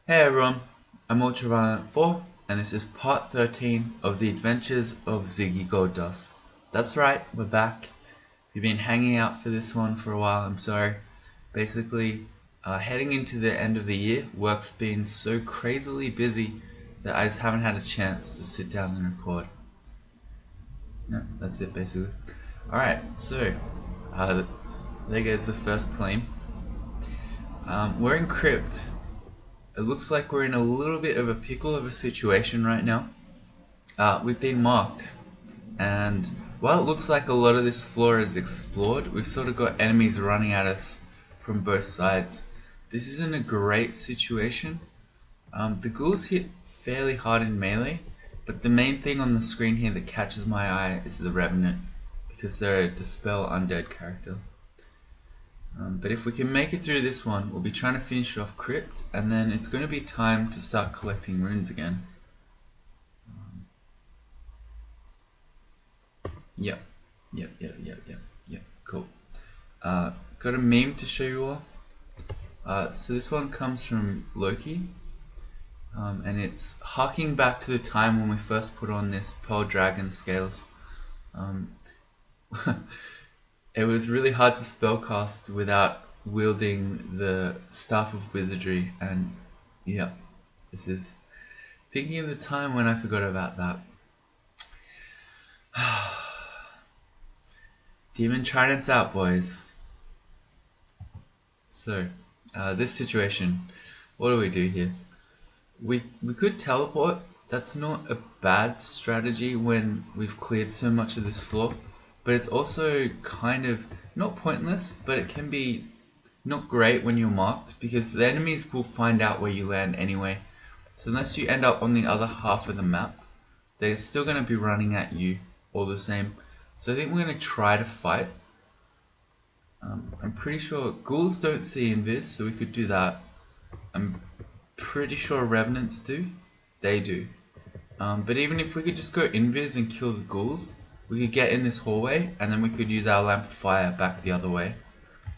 Hey everyone, I'm Ultraviolent4 and this is part 13 of the adventures of Zigraider. That's right, we're back. We've been hanging out for this one for a while, I'm sorry. Basically, heading into the end of the year, work's been so crazily busy that I just haven't had a chance to sit down and record. No, that's it basically. Alright, so, there goes the first plane. We're in Crypt. It looks like we're in a little bit of a pickle of a situation right now. We've been marked, and while it looks like a lot of this floor is explored, we've sort of got enemies running at us from both sides. This isn't a great situation. The ghouls hit fairly hard in melee, but the main thing on the screen here that catches my eye is the revenant, because they're a dispel undead character. But if we can make it through this one, we'll be trying to finish off Crypt, and then it's going to be time to start collecting runes again. Yep, yep, cool. Got a meme to show you all. So this one comes from Loki, and it's harking back to the time when we first put on this Pearl Dragon scales. It was really hard to spellcast without wielding the Staff of Wizardry, and yeah, this is thinking of the time when I forgot about that. Demon Trident's out, boys. So, this situation, what do we do here? We could teleport. That's not a bad strategy when we've cleared so much of this floor, but it's also kind of not pointless, but it can be not great when you're marked because the enemies will find out where you land anyway. So unless you end up on the other half of the map, they're still going to be running at you all the same. So I think we're going to try to fight. I'm pretty sure ghouls don't see invis, so we could do that. I'm pretty sure revenants do. They do. But even if we could just go invis and kill the ghouls, we could get in this hallway and then we could use our lamp of fire back the other way.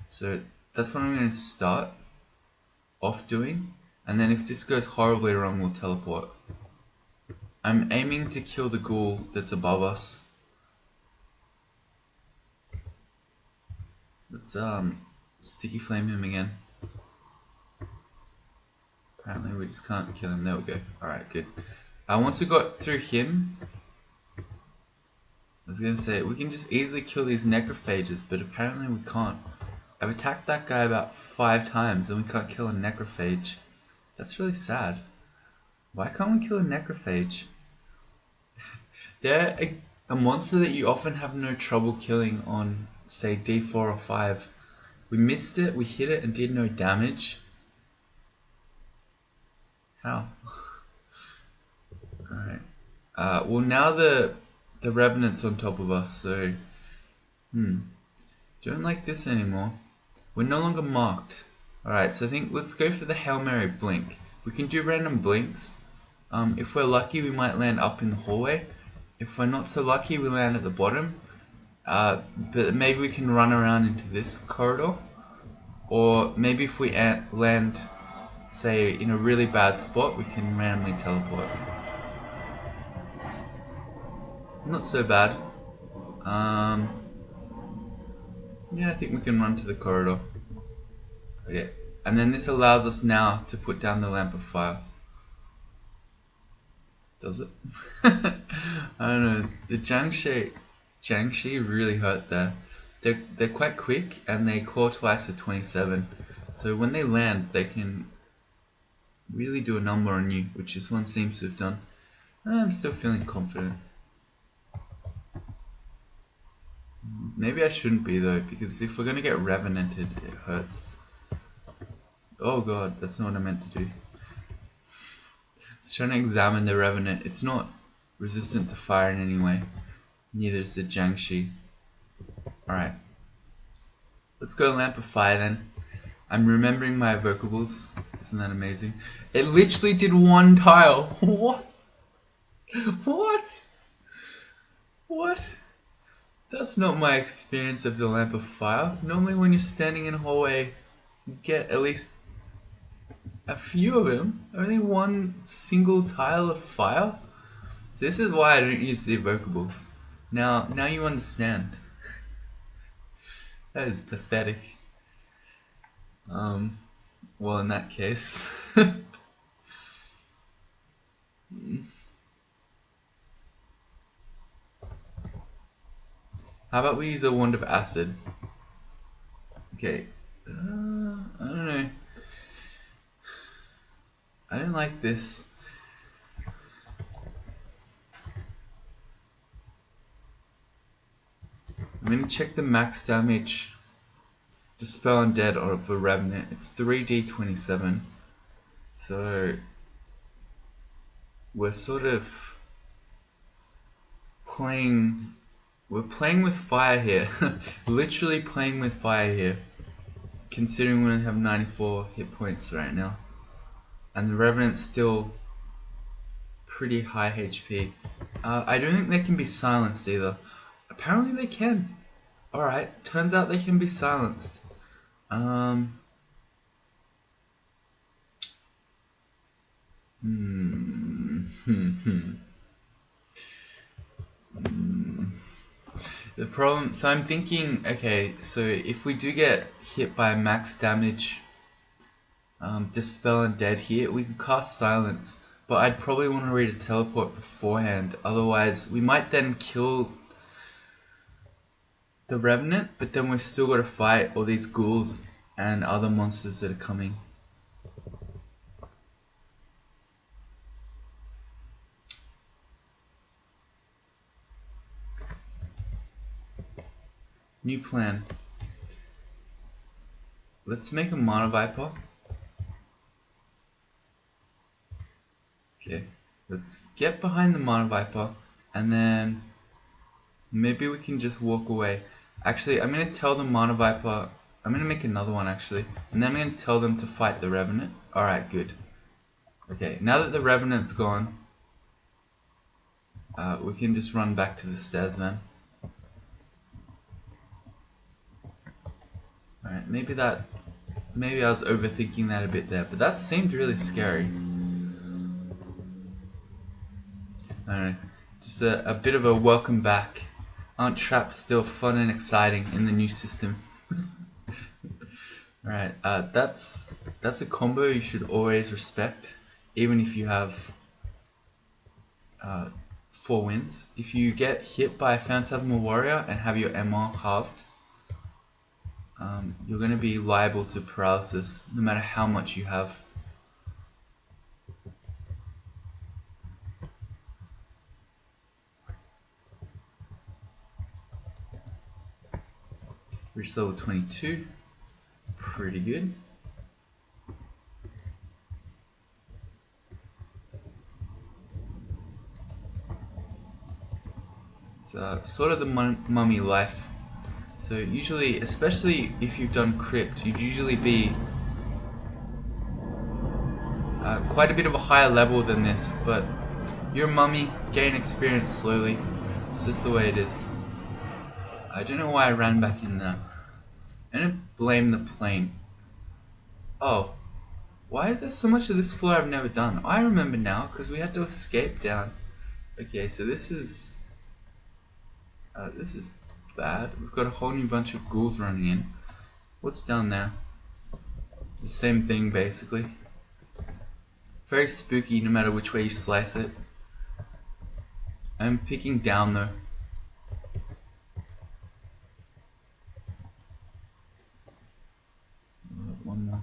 So that's what I'm going to start off doing. And then if this goes horribly wrong, we'll teleport. I'm aiming to kill the ghoul that's above us. Let's sticky flame him again. Apparently we just can't kill him. There we go. Alright, good. Once we got through him, I was gonna say we can just easily kill these necrophages, but apparently we can't. I've attacked that guy about 5 times and we can't kill a necrophage. That's really sad. Why can't we kill a necrophage? They're a monster that you often have no trouble killing on, say, D4 or 5. We missed it, we hit it and did no damage. How? Alright. Well, now the revenant's on top of us, so don't like this anymore. We're no longer marked. Alright, so I think let's go for the Hail Mary blink. We can do random blinks. If we're lucky, we might land up in the hallway. If we're not so lucky, we land at the bottom. But maybe we can run around into this corridor. Or maybe if we land, say, in a really bad spot, we can randomly teleport. Not so bad. Yeah, I think we can run to the corridor. Okay. And then this allows us now to put down the lamp of fire. Does it? I don't know. The Jiangshi really hurt there. They're quite quick and they claw twice at 27. So when they land, they can really do a number on you, which this one seems to have done. I'm still feeling confident. Maybe I shouldn't be though, because if we're gonna get revenanted, it hurts. Oh god, that's not what I meant to do. I was trying to examine the revenant. It's not resistant to fire in any way. Neither is the Jiangshi. Alright. Let's go lamp of fire then. I'm remembering my evocables. Isn't that amazing? It literally did 1 tile. What? What? What? That's not my experience of the lamp of fire. Normally when you're standing in a hallway, you get at least A few of them. Only one single tile of fire. So this is why I don't use the evocables. Now you understand. That is pathetic. Well, in that case. How about we use a wand of acid? Okay. I don't know. I don't like this. I'm gonna check the max damage Dispel Undead of a Revenant. It's 3d27. So we're sort of playing. We're playing with fire here. Literally playing with fire here. Considering we only have 94 hit points right now. And the Revenant's still pretty high HP. I don't think they can be silenced either. Apparently they can. Alright, turns out they can be silenced. The problem, so I'm thinking, okay, so if we do get hit by max damage, Dispel Undead here, we could cast Silence, but I'd probably want to read a teleport beforehand, otherwise we might then kill the Revenant, but then we've still got to fight all these ghouls and other monsters that are coming. New plan. Let's make a Mana Viper. Okay, let's get behind the Mana Viper, and then maybe we can just walk away. Actually, I'm going to tell the Mana Viper, I'm going to make another one actually, and then I'm going to tell them to fight the Revenant. Alright, good. Okay, now that the Revenant's gone, we can just run back to the stairs then. Alright, maybe I was overthinking that a bit there, but that seemed really scary. I don't know, just a bit of a welcome back. Aren't traps still fun and exciting in the new system? Alright, that's a combo you should always respect, even if you have 4 wins. If you get hit by a Phantasmal Warrior and have your MR halved, you're going to be liable to paralysis, no matter how much you have. Reach level 22, pretty good. It's sort of the mummy life. So usually, especially if you've done crypt, you'd usually be quite a bit of a higher level than this, but you're a mummy, gain experience slowly. It's just the way it is. I don't know why I ran back in there. I don't blame the plane. Oh, why is there so much of this floor I've never done? I remember now, because we had to escape down. Okay, so this is bad. We've got a whole new bunch of ghouls running in. What's down there? The same thing, basically. Very spooky, no matter which way you slice it. I'm picking down though. One more.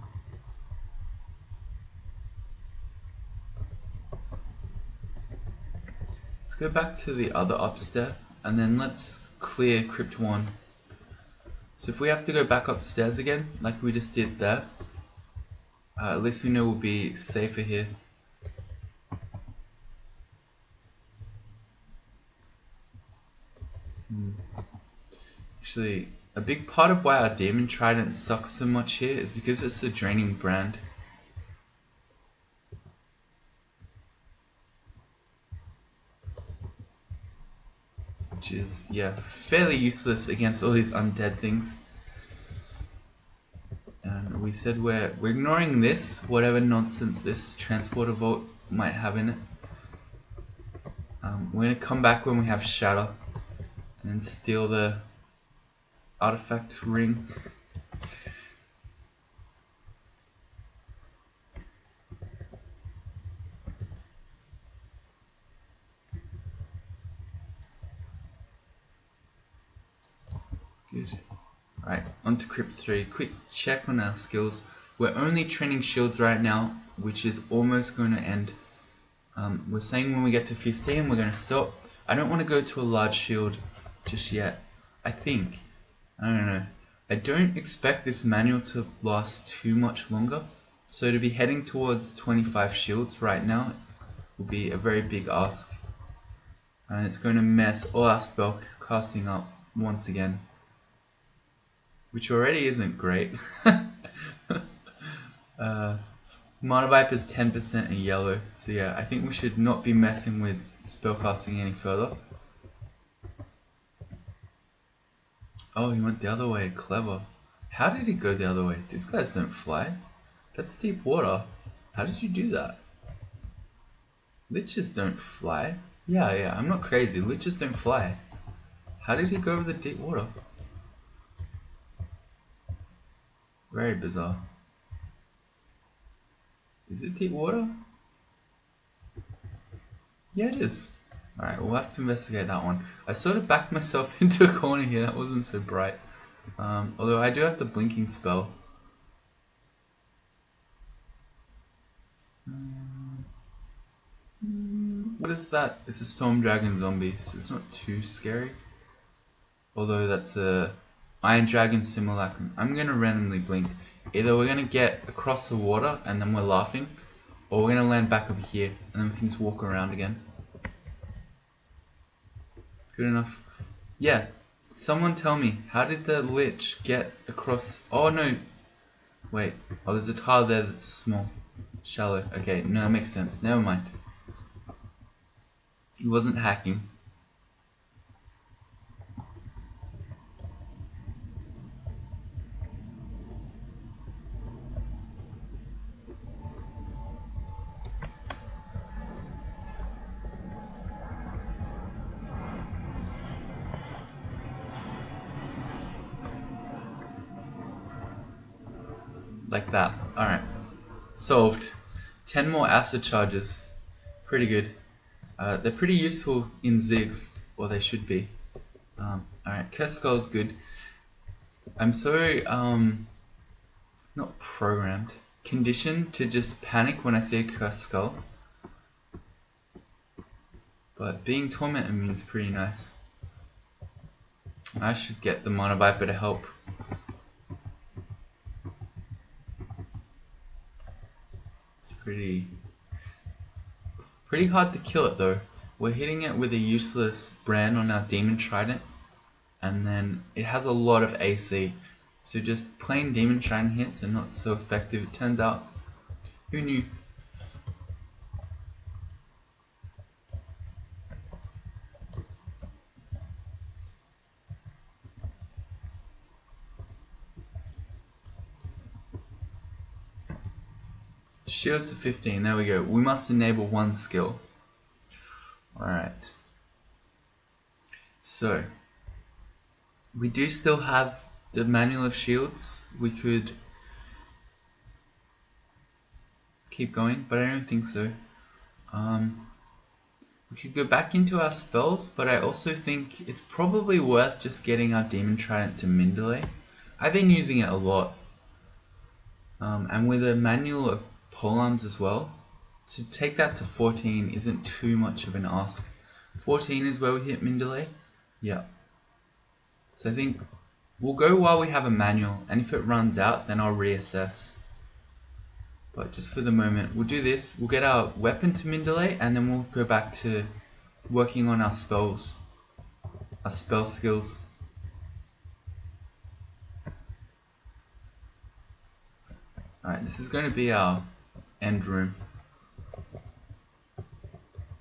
Let's go back to the other upstairs, and then let's clear Crypt 1. So if we have to go back upstairs again, like we just did there, at least we know we'll be safer here. Actually, a big part of why our Demon Trident sucks so much here is because it's a draining brand. Which is, yeah, fairly useless against all these undead things. And we we said we're ignoring this, whatever nonsense this transporter vault might have in it. We're gonna come back when we have shatter and steal the artifact ring. Good. Alright, on to Crypt 3. Quick check on our skills. We're only training shields right now, which is almost going to end. We're saying when we get to 15 we're going to stop. I don't want to go to a large shield just yet. I think. I don't know. I don't expect this manual to last too much longer. So to be heading towards 25 shields right now will be a very big ask. And it's going to mess all our spell casting up once again. Which already isn't great. Mana Viper is 10% in yellow, so yeah, I think we should not be messing with spellcasting any further. Oh, he went the other way, clever. How did he go the other way? These guys don't fly. That's deep water. How did you do that? Liches don't fly. Yeah, I'm not crazy. Liches don't fly. How did he go over the deep water? Very bizarre. Is it deep water? Yeah, it is. Alright, we'll have to investigate that one. I sort of backed myself into a corner here. That wasn't so bright. Although I do have the blinking spell. What is that? It's a Storm Dragon zombie, so it's not too scary. Although that's a Iron Dragon simulacrum. I'm gonna randomly blink. Either we're gonna get across the water and then we're laughing, or we're gonna land back over here and then we can just walk around again. Good enough. Yeah, someone tell me, how did the Lich get across? Oh no, wait. Oh, there's a tile there that's small. Shallow. Okay, no, that makes sense. Never mind. He wasn't hacking. Like that. Alright. Solved. 10 more acid charges. Pretty good. They're pretty useful in Zigs, or they should be. Alright, Curse Skull's good. I'm so, not programmed, conditioned to just panic when I see a Curse Skull. But being Torment Immune's pretty nice. I should get the Mana Viper to help. It's pretty hard to kill it though. We're hitting it with a useless brand on our Demon Trident, and then it has a lot of AC. So just plain Demon Trident hits are not so effective, it turns out. Who knew? Shields to 15, there we go. We must enable one skill. Alright. So, we do still have the manual of shields. We could keep going, but I don't think so. We could go back into our spells, but I also think it's probably worth just getting our Demon Trident to Mindalay. I've been using it a lot. And with a manual of polearms as well, to take that to 14 isn't too much of an ask. 14 is where we hit Mindalay. Yeah. So I think we'll go while we have a manual, and if it runs out, then I'll reassess. But just for the moment, we'll do this. We'll get our weapon to Mindalay, and then we'll go back to working on our spells, our spell skills. Alright, this is going to be our end room.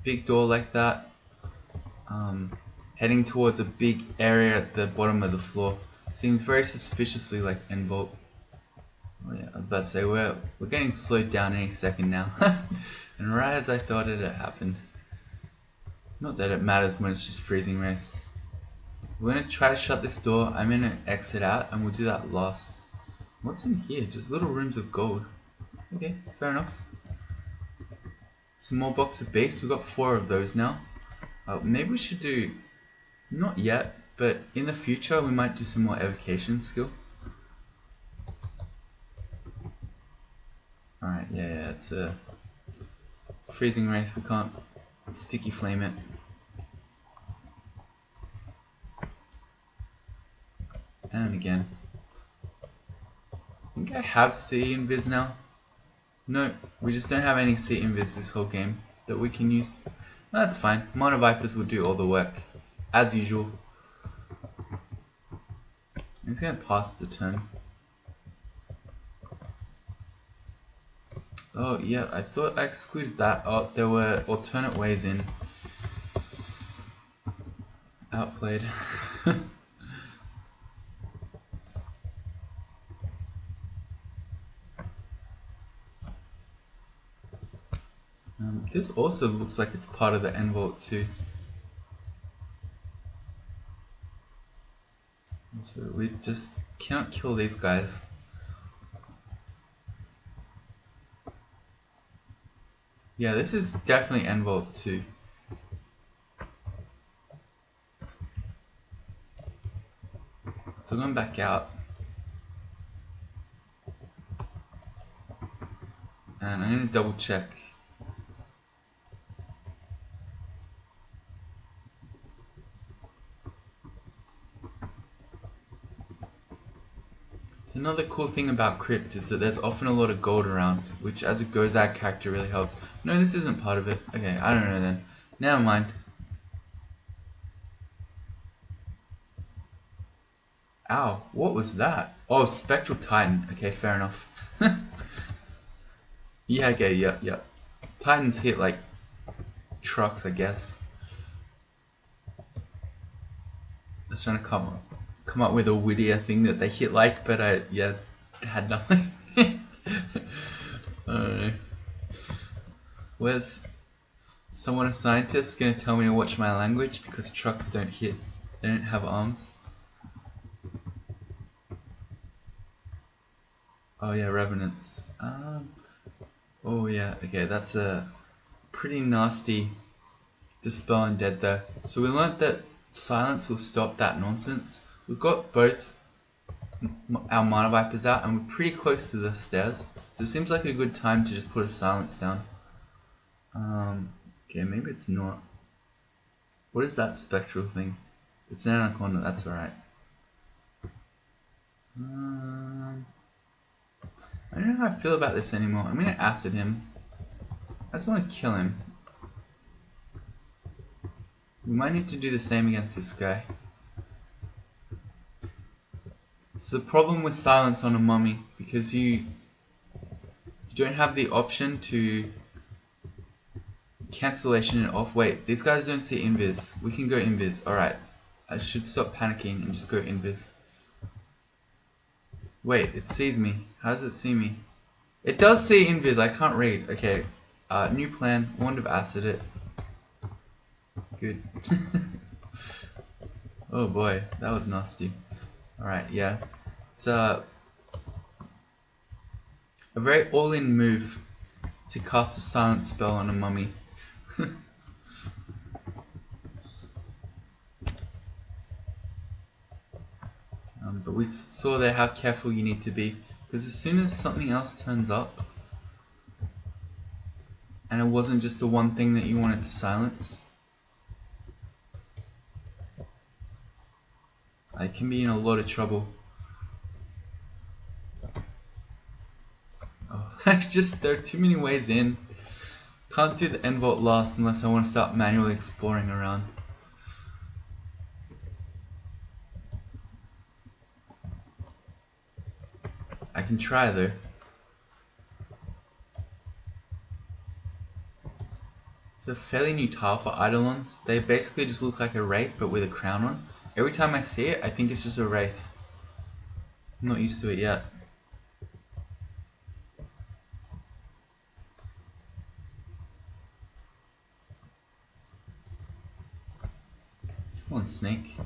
Big door like that. Heading towards a big area at the bottom of the floor. Seems very suspiciously like end vault. Oh yeah, was about to say, we're getting slowed down any second now. And right as I thought it had happened. Not that it matters when it's just freezing race. We're gonna try to shut this door. I'm gonna exit out and we'll do that last. What's in here? Just little rooms of gold. Okay, fair enough. Some more box of beasts. We've got 4 of those now. Maybe we should do, not yet, but in the future we might do some more evocation skill. Alright, yeah, it's a freezing race. We can't sticky flame it. And again. I think I have C invis now. No, we just don't have any C invis this whole game that we can use. No, that's fine. Mono Vipers will do all the work. As usual. I'm just gonna pass the turn. Oh yeah, I thought I excluded that. Oh, there were alternate ways in. Outplayed. This also looks like it's part of the end vault too. So we just cannot kill these guys. Yeah, this is definitely end vault too. So going back out. And I'm going to double check. So another cool thing about crypt is that there's often a lot of gold around, which as a Gozag character really helps. No, this isn't part of it. Okay, I don't know then. Never mind. Ow, what was that? Oh, Spectral Titan. Okay, fair enough. Yeah, okay, yeah. Titans hit like trucks, I guess. I was trying to come up with a wittier thing that they hit like, but I had nothing. I don't know. Where's someone, a scientist, gonna tell me to watch my language because trucks don't hit, they don't have arms. Oh yeah, revenants. Oh yeah, okay, that's a pretty nasty dispel undead there. So we learnt that silence will stop that nonsense. We've got both our mana vipers out and we're pretty close to the stairs. So it seems like a good time to just put a silence down. Okay, maybe it's not. What is that spectral thing? It's an anaconda, that's alright. I don't know how I feel about this anymore. I'm gonna acid him. I just want to kill him. We might need to do the same against this guy. It's the problem with silence on a mummy, because you don't have the option to cancellation it off. Wait, these guys don't see invis. We can go invis. Alright. I should stop panicking and just go invis. Wait, it sees me. How does it see me? It does see invis. I can't read. Okay. New plan. Wand of acid it. Good. Oh boy, that was nasty. Alright, yeah. It's a very all-in move to cast a silent spell on a mummy. But we saw there how careful you need to be, because as soon as something else turns up, and it wasn't just the one thing that you wanted to silence, I can be in a lot of trouble. Oh, there are too many ways in. Can't do the end vault last unless I want to start manually exploring around. I can try though. It's a fairly new tile for Eidolons. They basically just look like a wraith but with a crown on. Every time I see it, I think it's just a wraith. I'm not used to it yet. Come on, snake.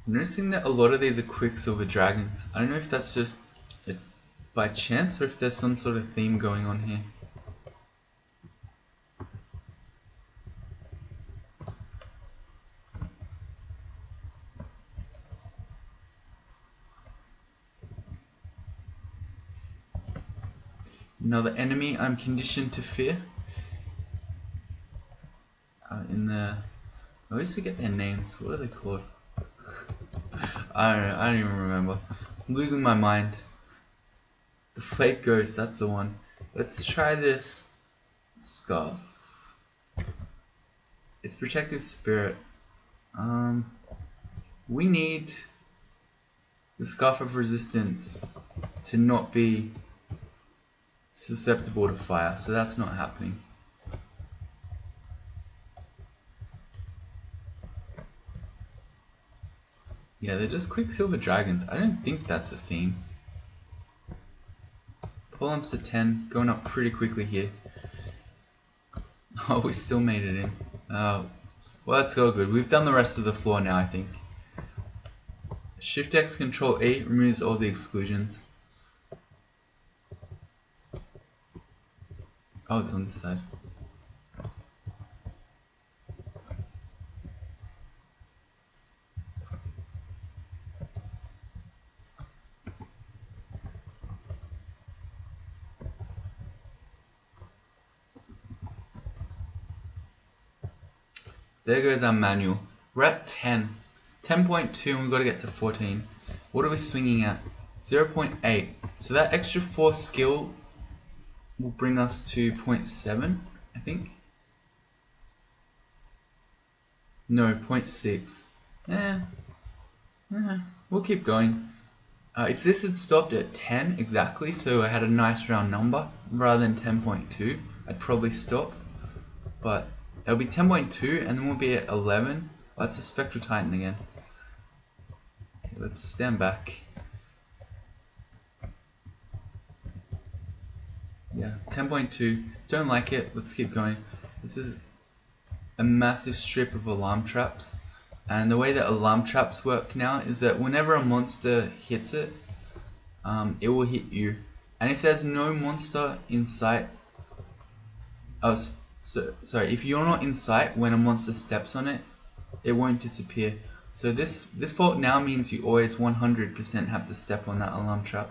I'm noticing that a lot of these are Quicksilver dragons. I don't know if that's just by chance or if there's some sort of theme going on here. Another enemy I'm conditioned to fear. I always forget their names. What are they called? I don't know. I don't even remember. I'm losing my mind. The Flake Ghost, that's the one. Let's try this scarf. It's Protective Spirit. We need the Scarf of Resistance to not be susceptible to fire, so that's not happening. Yeah, they're just Quicksilver dragons. I don't think that's a theme. Pull-ups to 10, going up pretty quickly here. Oh, we still made it in. Well, that's all good. We've done the rest of the floor now, I think. Shift X Control A removes all the exclusions. Oh, it's on this side. There goes our manual. We're at 10. 10.2 and we've got to get to 14. What are we swinging at? 0.8. So that extra 4 skill will bring us to 0.7, I think. No, 0.6. We'll keep going. If this had stopped at 10 exactly, so I had a nice round number, rather than 10.2, I'd probably stop. But it'll be 10.2 and then we'll be at 11. Oh, that's a Spectral Titan again. Okay, let's stand back. Yeah, 10.2. Don't like it. Let's keep going. This is a massive strip of alarm traps. And the way that alarm traps work now is that whenever a monster hits it, it will hit you. And if there's no monster in sight, sorry, if you're not in sight when a monster steps on it, it won't disappear. So this fault now means you always 100% have to step on that alarm trap.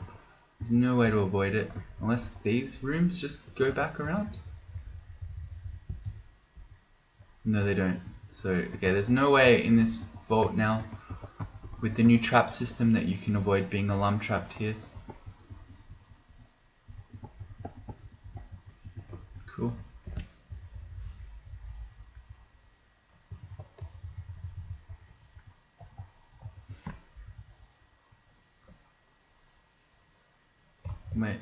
There's no way to avoid it, unless these rooms just go back around. No, they don't. So, okay, there's no way in this vault now, with the new trap system, that you can avoid being alarm trapped here. Cool. Wait.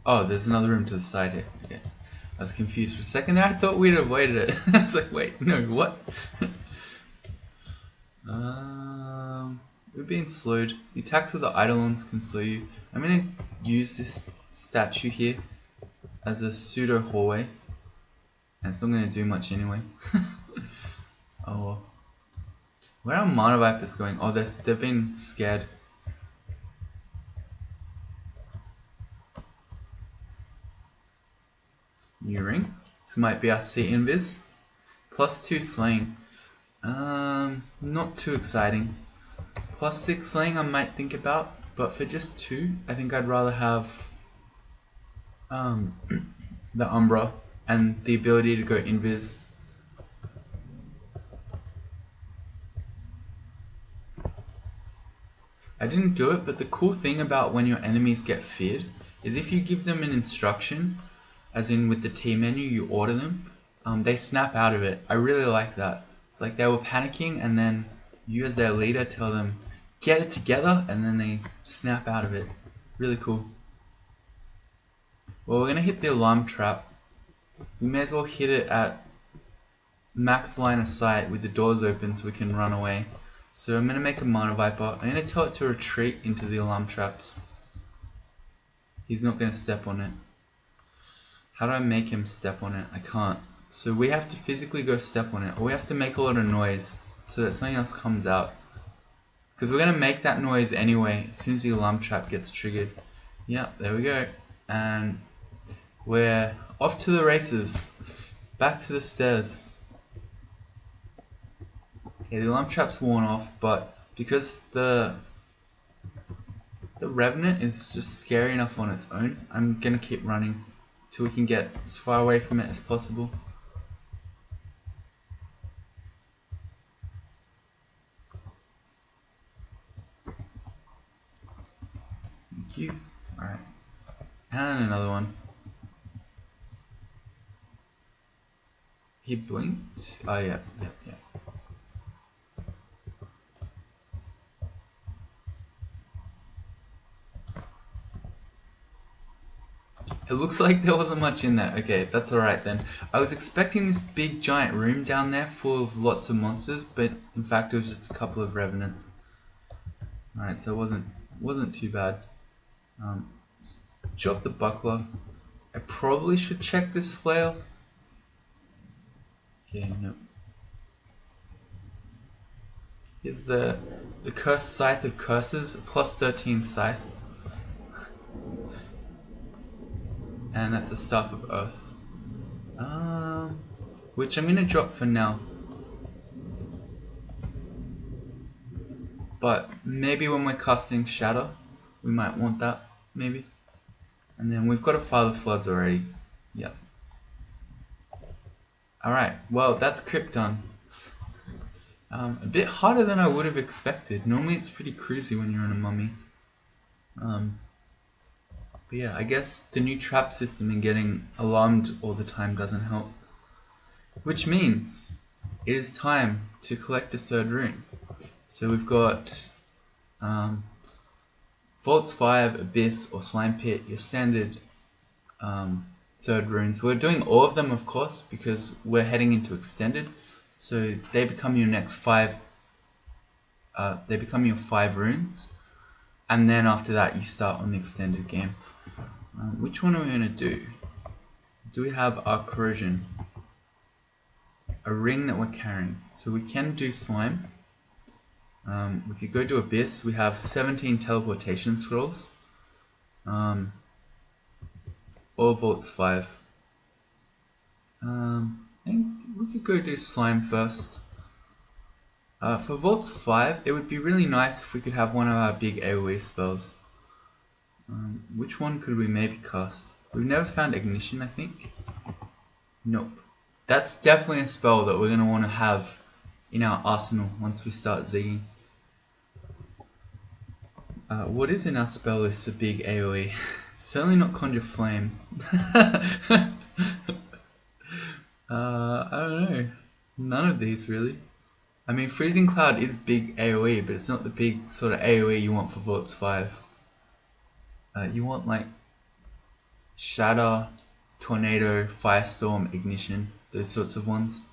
Oh, there's another room to the side here. Okay. I was confused for a second there. I thought we'd avoided it. I was like, wait, no, what? We're being slowed. The attacks of the Eidolons can slow you. I'm gonna use this statue here as a pseudo hallway. And it's not gonna do much anyway. Oh well. Where are Mana Vipers going? Oh, they've been scared. New ring. This might be our C invis. +2 slaying. Not too exciting. +6 slaying I might think about, but for just 2, I think I'd rather have the Umbra and the ability to go invis. I didn't do it, but the cool thing about when your enemies get feared is if you give them an instruction, as in with the T menu, you order them, they snap out of it. I really like that. It's like they were panicking and then you as their leader tell them, get it together, and then they snap out of it. Really cool. Well, we're going to hit the alarm trap. We may as well hit it at max line of sight with the doors open so we can run away. So I'm going to make a Mana Viper. I'm going to tell it to retreat into the alarm traps. He's not going to step on it. How do I make him step on it? I can't. So we have to physically go step on it, or we have to make a lot of noise so that something else comes out. Because we're going to make that noise anyway as soon as the alarm trap gets triggered. Yeah, there we go. And we're off to the races. Back to the stairs. Okay, the alarm trap's worn off, but because the revenant is just scary enough on its own, I'm going to keep running till we can get as far away from it as possible. Thank you. Alright. And another one. He blinked? Oh, yeah. It looks like there wasn't much in there. Okay, that's alright then. I was expecting this big giant room down there full of lots of monsters, but in fact it was just a couple of revenants. Alright, so it wasn't too bad. Drop the buckler. I probably should check this flail. Okay, no. Here's the cursed scythe of curses, plus 13 scythe. And that's a staff of earth. Which I'm gonna drop for now. But maybe when we're casting Shadow, we might want that, maybe. And then we've got a Father Floods already. Yep. Alright, well that's crypt done. A bit harder than I would have expected. Normally it's pretty cruisy when you're in a mummy. But yeah, I guess the new trap system and getting alarmed all the time doesn't help. Which means it is time to collect a third rune. So we've got Vaults 5, Abyss, or Slime Pit, your standard third runes. We're doing all of them, of course, because we're heading into Extended. So they become your next 5. They become your 5 runes. And then after that, you start on the Extended game. Which one are we going to do? Do we have our corrosion? A ring that we're carrying. So we can do slime. We could go to Abyss. We have 17 teleportation scrolls. Or Vaults 5. I think we could go do slime first. For Vaults 5, it would be really nice if we could have one of our big AoE spells. Which one could we maybe cast? We've never found Ignition, I think. Nope. That's definitely a spell that we're going to want to have in our arsenal once we start zigging. What is in our spell list a big AoE? Certainly not Conjure Flame. I don't know. None of these really. I mean, Freezing Cloud is big AoE, but it's not the big sort of AoE you want for Vaults 5. You want like Shatter, Tornado, Firestorm, Ignition, those sorts of ones.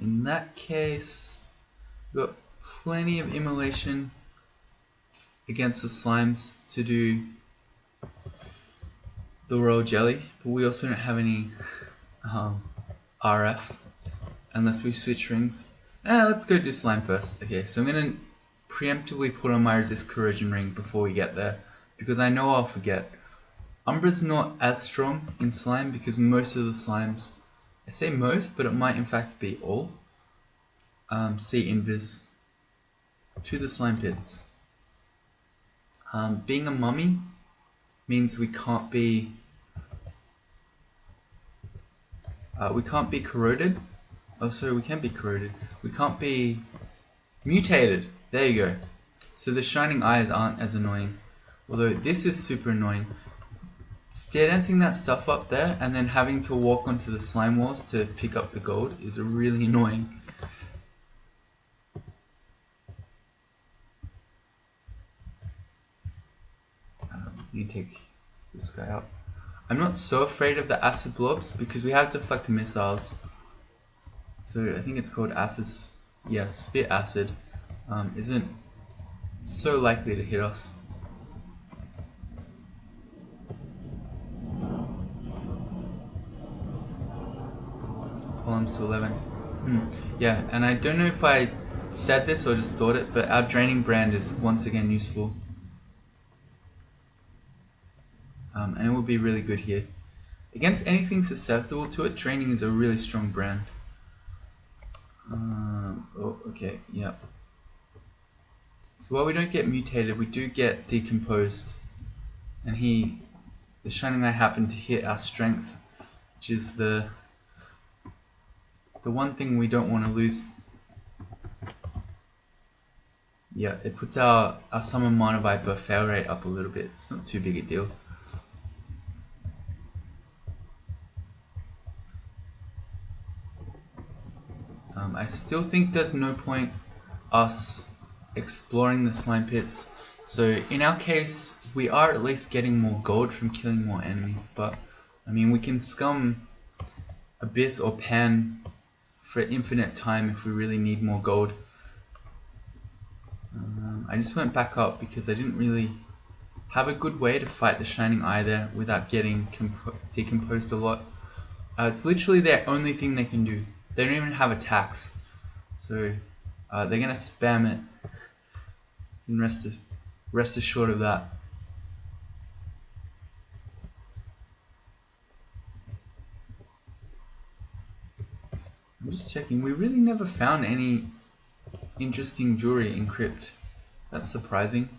In that case, we've got plenty of immolation against the slimes to do the royal jelly, but we also don't have any RF unless we switch rings. Let's go do slime first. Okay, so I'm gonna preemptively put on my resist corrosion ring before we get there, because I know I'll forget. Umbra's not as strong in slime because most of the slimes, I say most, but it might in fact be all, see invis to the slime pits. Being a mummy means we can't be corroded. Oh, sorry, we can be corroded. We can't be mutated. There you go. So the shining eyes aren't as annoying. Although this is super annoying. Stair dancing that stuff up there and then having to walk onto the slime walls to pick up the gold is really annoying. Need to take this guy out. I'm not so afraid of the acid blobs because we have deflect missiles. So I think it's called acid. Yeah, spit acid isn't so likely to hit us. comes to 11. Yeah, and I don't know if I said this or just thought it, but our draining brand is once again useful. And it will be really good here. Against anything susceptible to it, draining is a really strong brand. Oh, okay, yeah. So while we don't get mutated, we do get decomposed. And the Shining Eye happened to hit our strength, which is the one thing we don't want to lose. Yeah, it puts our Summon Mana Viper fail rate up a little bit. It's not too big a deal. I still think there's no point us exploring the slime pits. So in our case, we are at least getting more gold from killing more enemies, but I mean we can scum Abyss or Pan for infinite time if we really need more gold. I just went back up because I didn't really have a good way to fight the Shining Eye there without getting decomposed a lot. It's literally their only thing they can do. They don't even have attacks. So they're going to spam it. And rest assured of that. I'm just checking. We really never found any interesting jewelry in Crypt. That's surprising.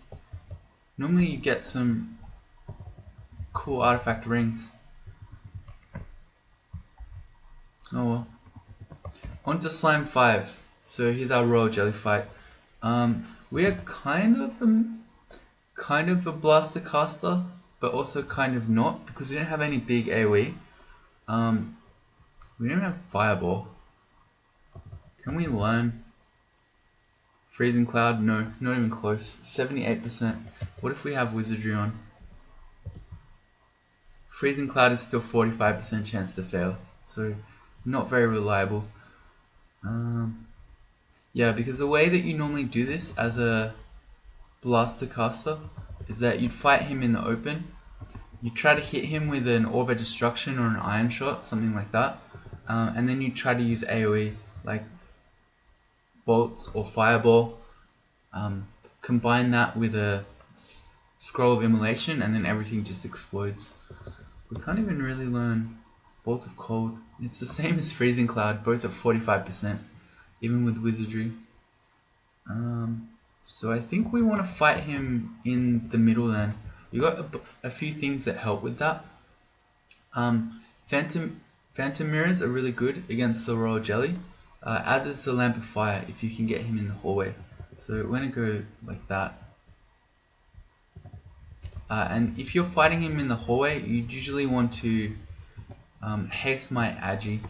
Normally you get some cool artifact rings. Oh well. On to Slime 5. So here's our Royal Jelly fight. We are kind of a blaster caster, but also kind of not, because we don't have any big AoE. We don't have Fireball. Can we learn Freezing Cloud? No, not even close. 78%. What if we have Wizardry on? Freezing Cloud is still 45% chance to fail, so not very reliable. Yeah, because the way that you normally do this as a blaster caster is that you'd fight him in the open. You try to hit him with an Orb of Destruction or an Iron Shot, something like that, and then you try to use AoE like Bolts or Fireball. Combine that with a Scroll of Immolation, and then everything just explodes. We can't even really learn Bolt of Cold. It's the same as Freezing Cloud, both at 45%, even with Wizardry. So I think we want to fight him in the middle then. You got a few things that help with that. Phantom Mirrors are really good against the Royal Jelly, as is the Lamp of Fire if you can get him in the hallway. So we're going to go like that. And if you're fighting him in the hallway, you usually want to haste my Agi.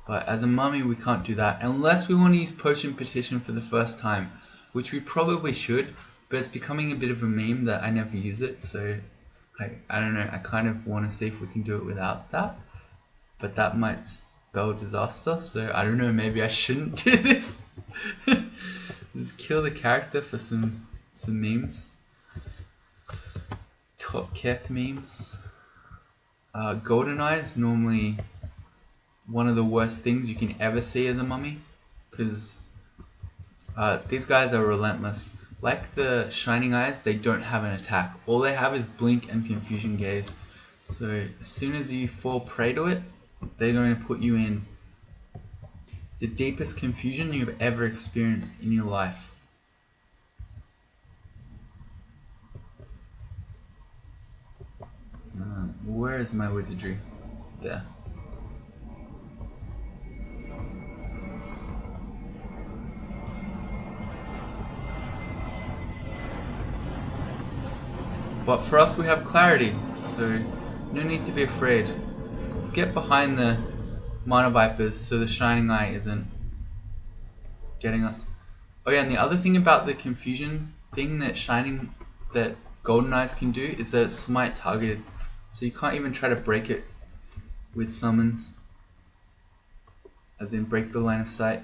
But as a mummy, we can't do that unless we want to use Potion Petition for the first time, which we probably should, but it's becoming a bit of a meme that I never use it, so I don't know, I kind of want to see if we can do it without that, but that might spell disaster, so I don't know, maybe I shouldn't do this. Just kill the character for some memes. Top cap memes. GoldenEye is normally one of the worst things you can ever see as a mummy, because these guys are relentless. Like the Shining Eyes, they don't have an attack. All they have is Blink and Confusion Gaze. So as soon as you fall prey to it, they're going to put you in the deepest confusion you've ever experienced in your life. Where is my wizardry? There. But for us we have clarity, so no need to be afraid. Let's get behind the Mana Vipers so the Shining Eye isn't getting us. Oh yeah, and the other thing about the confusion thing that Golden Eyes can do is that it's smite targeted. So you can't even try to break it with summons. As in break the line of sight.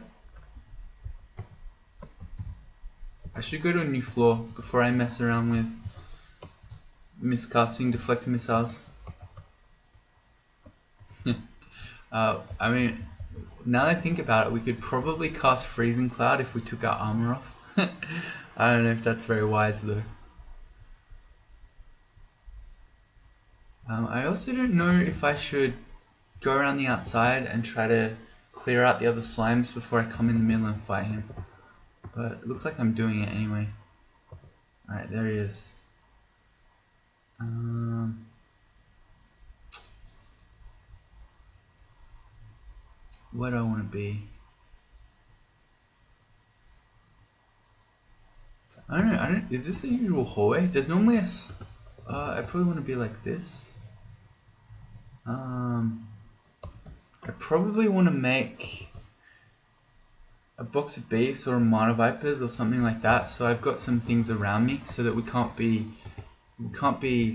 I should go to a new floor before I mess around with miscasting deflector missiles. I mean, now that I think about it, we could probably cast Freezing Cloud if we took our armor off. I don't know if that's very wise though. I also don't know if I should go around the outside and try to clear out the other slimes before I come in the middle and fight him. But it looks like I'm doing it anyway. Alright, there he is. Where do I want to be? I don't know, is this the usual hallway? There's normally a... I probably want to be like this. I probably want to make a box of beasts or a mana vipers or something like that, so I've got some things around me so that we can't be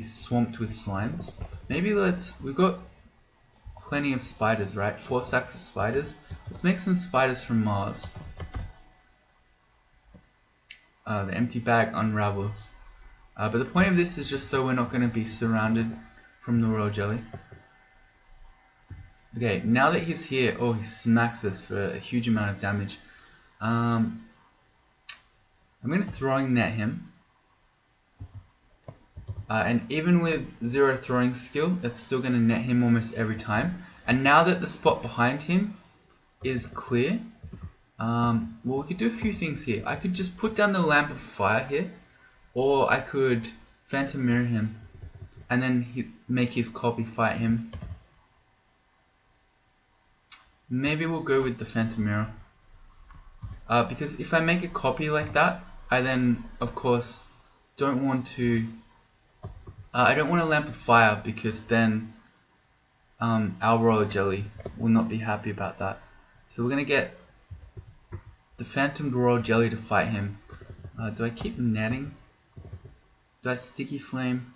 swamped with slimes. Maybe we've got plenty of spiders, right? 4 sacks of spiders. Let's make some spiders from Mars. The empty bag unravels. But the point of this is just so we're not going to be surrounded from the royal jelly. Okay, now that he's here, oh, he smacks us for a huge amount of damage. I'm going to throwing net him. And even with 0 throwing skill, that's still going to net him almost every time. And now that the spot behind him is clear, well, we could do a few things here. I could just put down the lamp of fire here, or I could phantom mirror him and then make his copy fight him. Maybe we'll go with the phantom mirror. Because if I make a copy like that, I then, of course, don't want to... I don't want a lamp of fire because then our royal jelly will not be happy about that. So we're going to get the phantom royal jelly to fight him. Do I keep netting? Do I sticky flame?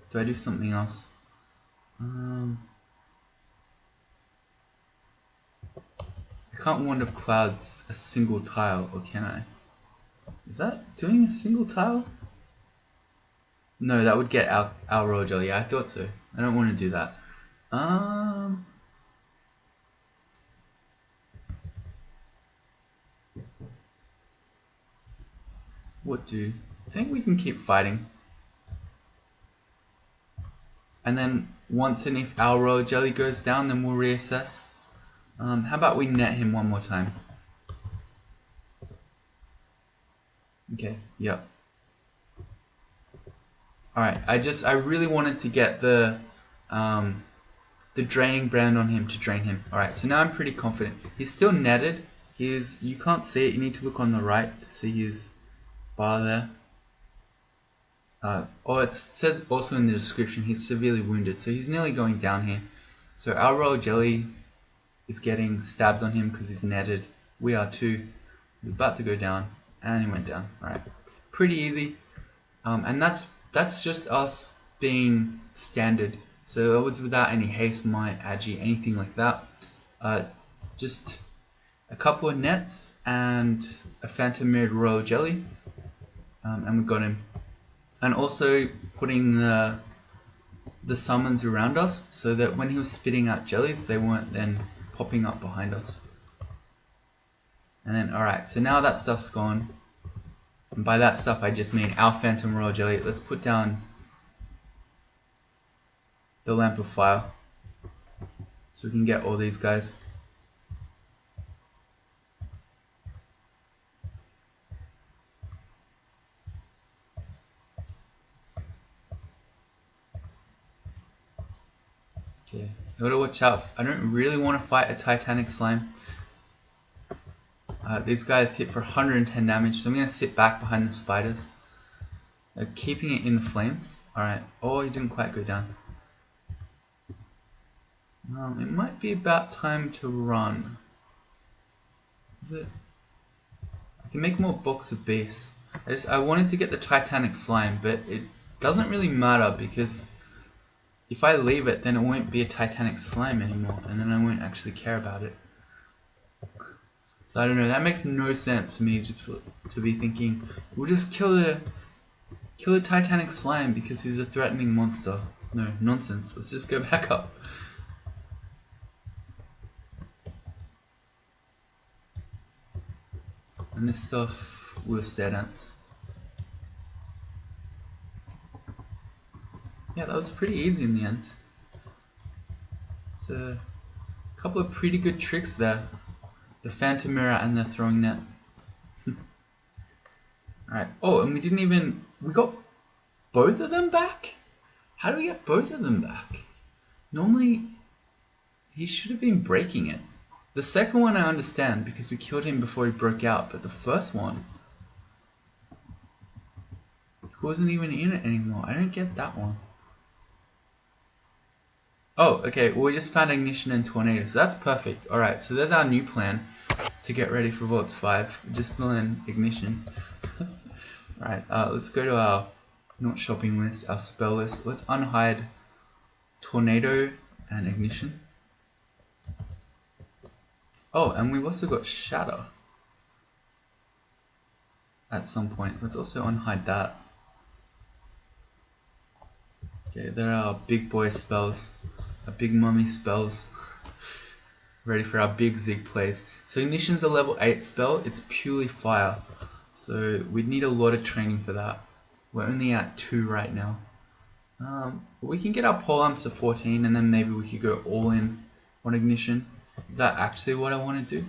Do I do something else? I can't wand of clouds a single tile, or can I? Is that doing a single tile? No, that would get our royal jelly. Yeah, I thought so. I don't want to do that. What do? I think we can keep fighting. And then once and if our royal jelly goes down, then we'll reassess. How about we net him one more time? Okay, yep. Alright, I really wanted to get the draining brand on him to drain him. Alright, so now I'm pretty confident. He's still netted. You can't see it, you need to look on the right to see his bar there. Oh, it says also in the description he's severely wounded, so he's nearly going down here. So our royal jelly is getting stabs on him because he's netted. We are too. He's about to go down, and he went down. Alright, pretty easy. And that's just us being standard. So it was without any haste, might, agi, anything like that. Just a couple of nets and a phantom mirrored royal jelly, and we got him. And also putting the summons around us so that when he was spitting out jellies, they weren't then popping up behind us. And then, alright, so now that stuff's gone. And by that stuff, I just mean our phantom royal jelly. Let's put down the lamp of fire so we can get all these guys. Okay, I gotta watch out. I don't really want to fight a Titanic slime. These guys hit for 110 damage, so I'm gonna sit back behind the spiders. They're keeping it in the flames. Alright, oh, he didn't quite go down. It might be about time to run. Is it? I can make more box of beasts. I wanted to get the Titanic slime, but it doesn't really matter because if I leave it, then it won't be a Titanic slime anymore, and then I won't actually care about it. So I don't know, that makes no sense to me to be thinking, we'll just kill the Titanic slime because he's a threatening monster. No, nonsense. Let's just go back up. And this stuff will stare dance. Yeah, that was pretty easy in the end. It's a couple of pretty good tricks there. The phantom mirror and the throwing net. Alright. Oh, and we got both of them back? How do we get both of them back? Normally, he should have been breaking it. The second one I understand because we killed him before he broke out, but the first one, he wasn't even in it anymore. I don't get that one. Oh, okay, well we just found ignition and tornado, so that's perfect. Alright, so there's our new plan to get ready for Vaults 5. We're just still in ignition. Alright, let's go to our, not shopping list, our spell list. Let's unhide tornado and ignition. Oh, and we've also got shatter at some point. Let's also unhide that. Okay, there are our big boy spells, our big mummy spells. Ready for our big Zig plays. So ignition's a level 8 spell, it's purely fire. So we'd need a lot of training for that. We're only at 2 right now. We can get our pole arms to 14 and then maybe we could go all in on ignition. Is that actually what I want to do?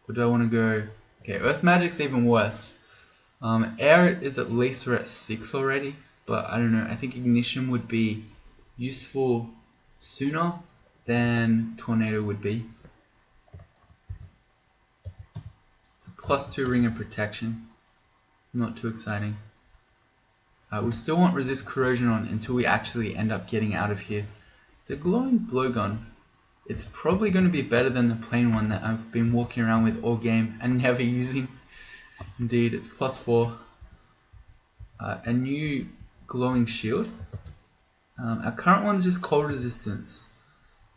Or do I want to go... Okay, earth magic's even worse. Air is at least we're at 6 already. But I don't know, I think ignition would be useful sooner than tornado would be. It's a +2 ring of protection. Not too exciting. We still want resist corrosion on until we actually end up getting out of here. It's a glowing blowgun. It's probably going to be better than the plain one that I've been walking around with all game and never using. Indeed, it's +4. A new glowing shield. Our current one's just cold resistance.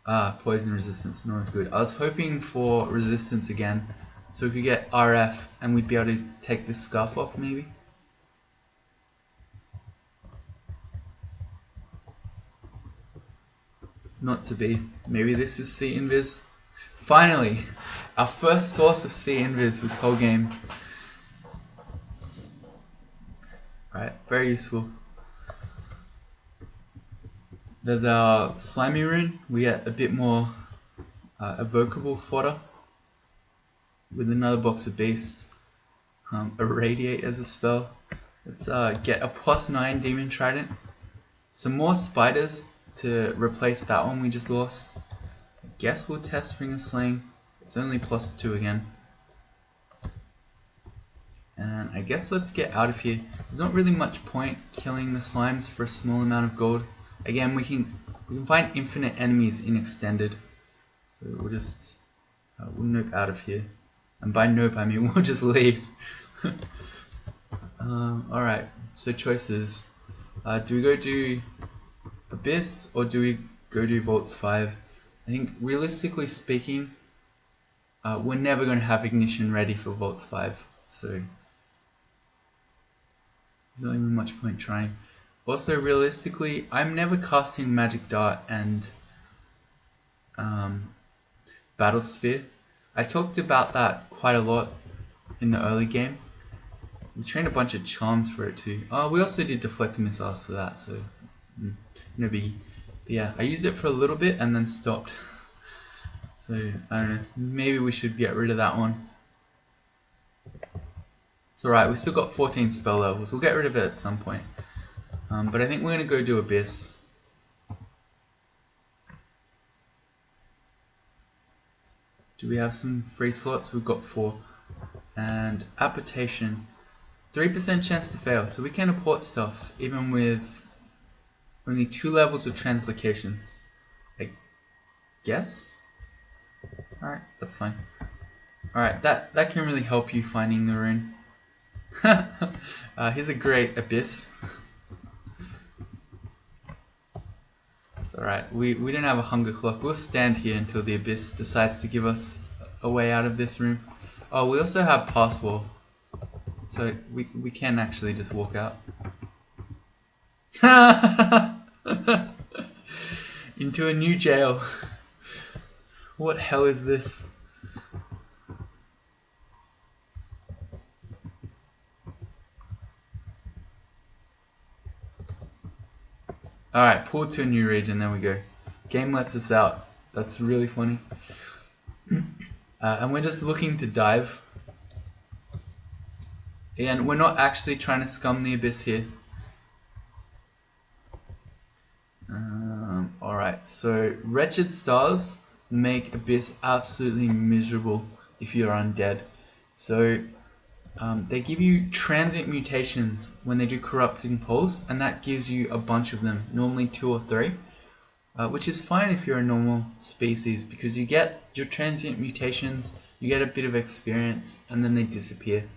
Poison resistance, not as good. I was hoping for resistance again, so we could get RF and we'd be able to take this scarf off maybe. Not to be. Maybe this is C invis. Finally, our first source of C invis this whole game. Right, very useful. There's our slimy rune. We get a bit more evocable fodder with another box of beasts. Irradiate as a spell. Let's get a +9 demon trident. Some more spiders to replace that one we just lost. I guess we'll test Ring of Slaying. It's only +2 again. And I guess let's get out of here. There's not really much point killing the slimes for a small amount of gold. Again, we can find infinite enemies in extended. So we'll just we'll nope out of here. And by nope I mean we'll just leave. Alright, so choices. Do we go do Abyss or do we go do Vaults 5? I think realistically speaking, we're never going to have ignition ready for Vaults 5. So there's not even much point trying. Also, realistically, I'm never casting Magic Dart and Battle Sphere. I talked about that quite a lot in the early game. We trained a bunch of charms for it too. Oh, we also did Deflect Missiles for that, so no biggie. But yeah, I used it for a little bit and then stopped. So, I don't know, maybe we should get rid of that one. It's alright, we still got 14 spell levels. We'll get rid of it at some point. But I think we're going to go do Abyss. Do we have some free slots? We've got 4. And Apportation. 3% chance to fail. So we can apport stuff even with only 2 levels of translocations. I guess? Alright, that's fine. Alright, that can really help you finding the rune. Here's a great Abyss. It's alright, we don't have a hunger clock. We'll stand here until the Abyss decides to give us a way out of this room. Oh, we also have Pass Wall. So we can actually just walk out. Into a new jail. What hell is this? Alright, pulled to a new region, there we go. Game lets us out. That's really funny. And we're just looking to dive. And we're not actually trying to scum the abyss here. Alright, so wretched stars make abyss absolutely miserable if you're undead. So they give you transient mutations when they do corrupting pulse, and that gives you a bunch of them, normally 2 or 3, which is fine if you're a normal species because you get your transient mutations, you get a bit of experience, and then they disappear.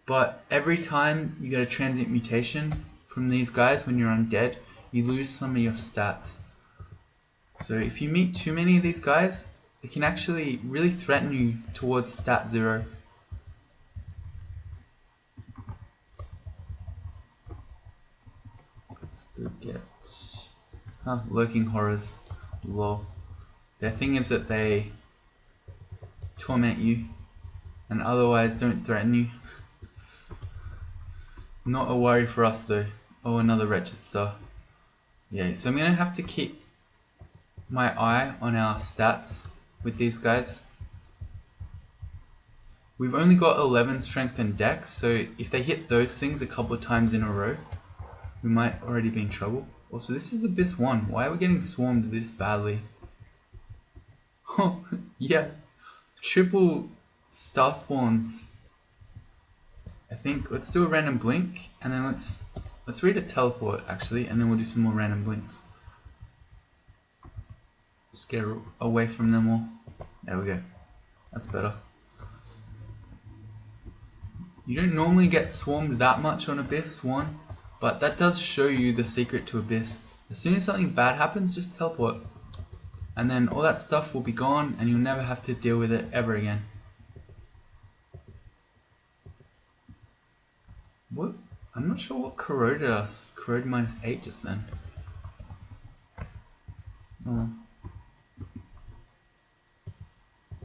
But every time you get a transient mutation from these guys when you're undead, you lose some of your stats. So if you meet too many of these guys, it can actually really threaten you towards stat 0. Let's go get... lurking horrors. Lol. Their thing is that they torment you and otherwise don't threaten you. Not a worry for us though. Oh, another wretched star. Yeah, so I'm gonna have to keep my eye on our stats with these guys. We've only got 11 strength and dex, so if they hit those things a couple of times in a row, we might already be in trouble. Also, this is Abyss 1. Why are we getting swarmed this badly? Oh, yeah. Triple star spawns. I think let's do a random blink, and then let's read a teleport actually, and then we'll do some more random blinks. Just get away from them all. There we go. That's better. You don't normally get swarmed that much on Abyss 1, but that does show you the secret to Abyss. As soon as something bad happens, just teleport. And then all that stuff will be gone and you'll never have to deal with it ever again. What? I'm not sure what corroded us. Corroded -8 just then. Oh.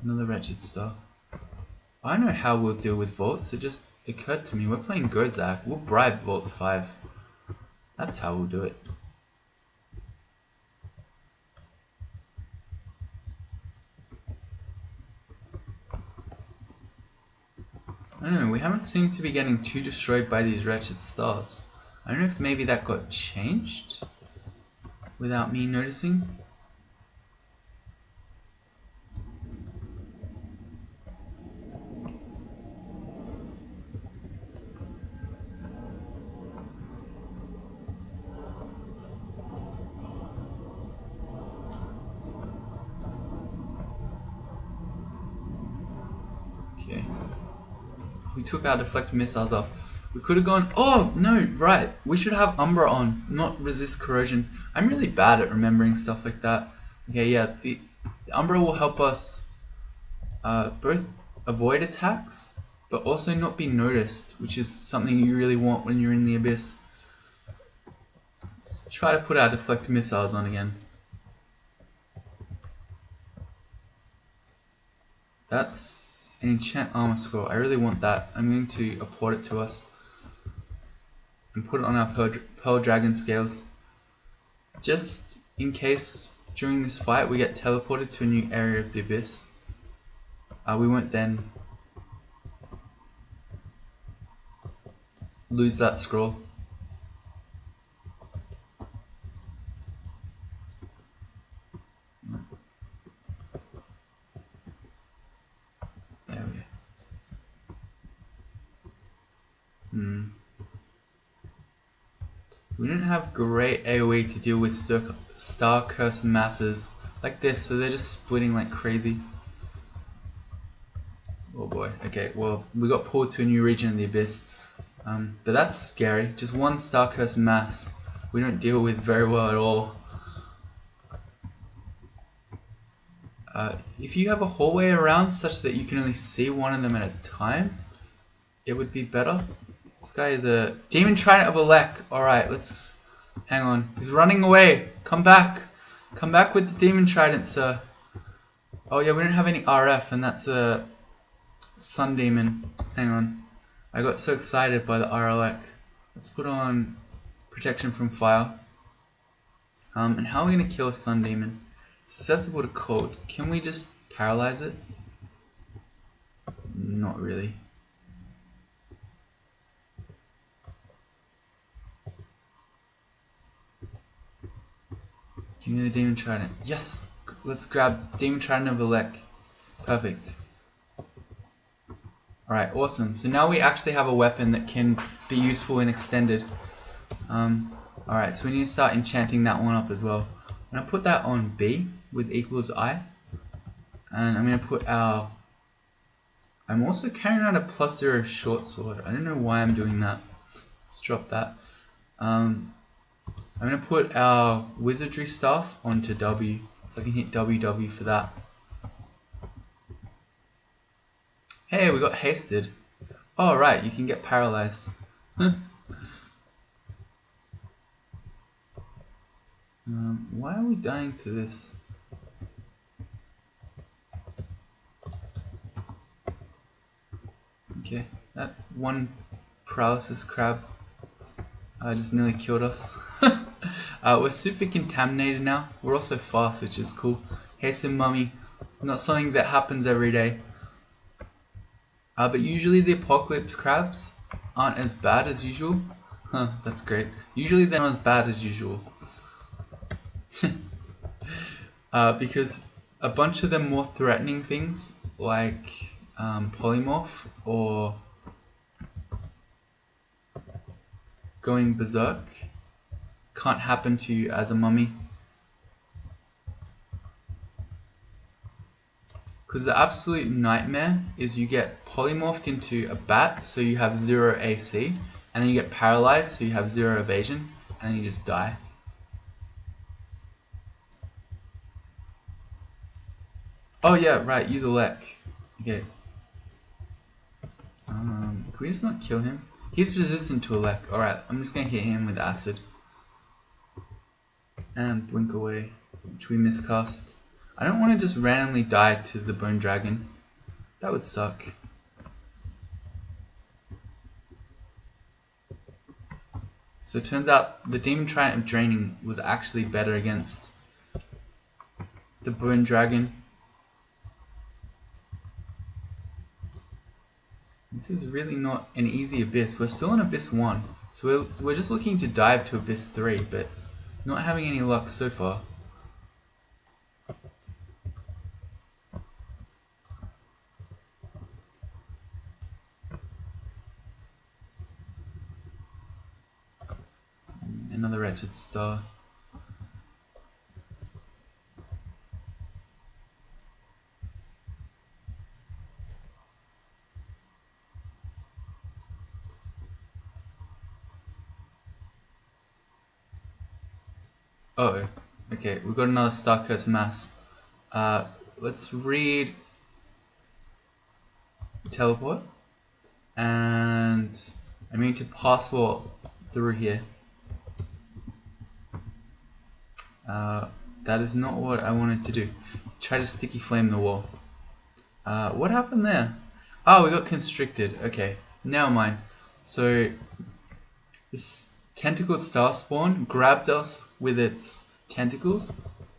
Another wretched star. I know how we'll deal with vaults. It just occurred to me. We're playing Gozag. We'll bribe vaults 5. That's how we'll do it. I don't know, we haven't seemed to be getting too destroyed by these wretched stars. I don't know if maybe that got changed without me noticing. Okay. We took our deflect missiles off. We could have gone, oh no, right, we should have Umbra on, not resist corrosion. I'm really bad at remembering stuff like that. Okay, yeah, the Umbra will help us both avoid attacks, but also not be noticed, which is something you really want when you're in the Abyss. Let's try to put our deflect missiles on again. That's an enchant armor scroll. I really want that. I'm going to apport it to us and put it on our Pearl Dragon scales. Just in case during this fight we get teleported to a new area of the Abyss. We won't then lose that scroll. There we go. We don't have great AoE to deal with star curse masses like this, so they're just splitting like crazy. Oh boy, okay, well, we got pulled to a new region in the Abyss. But that's scary. Just one star curse mass we don't deal with very well at all. If you have a hallway around such that you can only see one of them at a time, it would be better. This guy is a demon trident of Alec. Alright, let's hang on. He's running away. Come back. Come back with the demon trident, sir. Oh yeah, we don't have any RF, and that's a sun demon. Hang on. I got so excited by the RLX. Let's put on protection from fire. And how are we going to kill a sun demon? Susceptible to cold. Can we just paralyze it? Not really. Give me the demon trident. Yes! Let's grab demon trident of Elec. Perfect. Alright, awesome. So now we actually have a weapon that can be useful and extended. Alright, so we need to start enchanting that one up as well. I'm going to put that on B with equals I. And I'm going to put our... I'm also carrying out a +0 short sword. I don't know why I'm doing that. Let's drop that. I'm going to put our wizardry staff onto W. So I can hit WW for that. Hey, we got hasted. Oh right, you can get paralyzed. Why are we dying to this? Okay, that one paralysis crab just nearly killed us. We're super contaminated now. We're also fast, which is cool. Hasten mummy, not something that happens every day. But usually the apocalypse crabs aren't as bad as usual. Huh, that's great. Usually they're not as bad as usual. Because a bunch of the more threatening things, like polymorph or going berserk, can't happen to you as a mummy. Because the absolute nightmare is you get polymorphed into a bat, so you have 0 AC, and then you get paralyzed, so you have 0 evasion, and then you just die. Oh yeah, right, use a lek. Okay. Can we just not kill him? He's resistant to a lek. Alright, I'm just gonna hit him with acid. And blink away, which we miscast. I don't want to just randomly die to the bone dragon. That would suck. So it turns out the demon trident of draining was actually better against the bone dragon. This is really not an easy abyss. We're still in abyss 1, so we're just looking to dive to abyss 3, but not having any luck so far. Another wretched star. Oh, okay, we've got another star curse mass. Let's read teleport, and I'm going to password through here. That is not what I wanted to do. Try to sticky flame the wall. What happened there? Oh, we got constricted. Okay, never mind. So this tentacled star spawn grabbed us with its tentacles,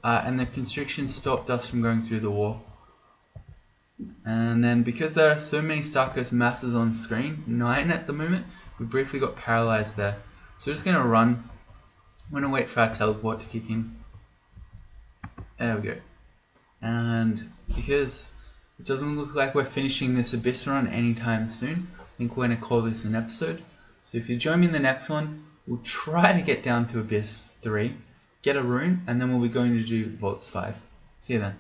and the constriction stopped us from going through the wall. And then because there are so many Starcoast masses on screen, 9 at the moment, we briefly got paralyzed there. So we're just going to run. I'm going to wait for our teleport to kick in. There we go. And because it doesn't look like we're finishing this Abyss run anytime soon, I think we're going to call this an episode. So if you join me in the next one, we'll try to get down to Abyss 3, get a rune, and then we'll be going to do Vaults 5. See you then.